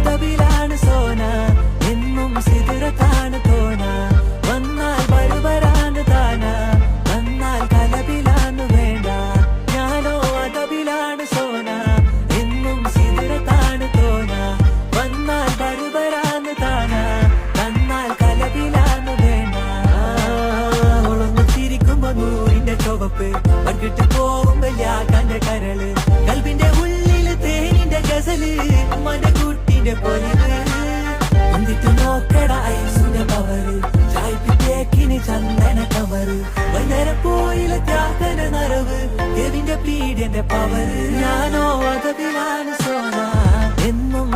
അതവിലാണ് സോന എന്നും സിദുരത്താണ് തോന വന്നാൽ ബരുബരാണ് താന വന്നാൽ കലബിലാണ് വേണ്ട ഞാനോ അതവിലാണ് സോന എന്നും സിദുരത്താണ് തോന വന്നാൽ ബരുബരാണ് താന വന്നാൽ കലബിലാണ് വേണ്ട ഒളന്നു ചിരിക്കുമ്പോ നൂറിന്റെ ചുവപ്പ് പങ്കിട്ട് പോകുമ്പോ യാക്കാന്റെ കരള് കൽബിന്റെ ഉള്ളില് തേനിന്റെ ഗസല് ഉമ്മന്റെ കുട്ടിന്റെ പൊലിവ് എന്നിട്ട് നോക്കട ഐസുന്റെ പവറ് ചായ്പിറ്റേക്കിന് ചന്ദന കവറ് വൈകുന്നേരം പോയില്ല ത്യാഗന നരവ് കെവിന്റെ പീഡിയന്റെ പവറ് ഞാനോ അതവിലാണ് സോന എന്നും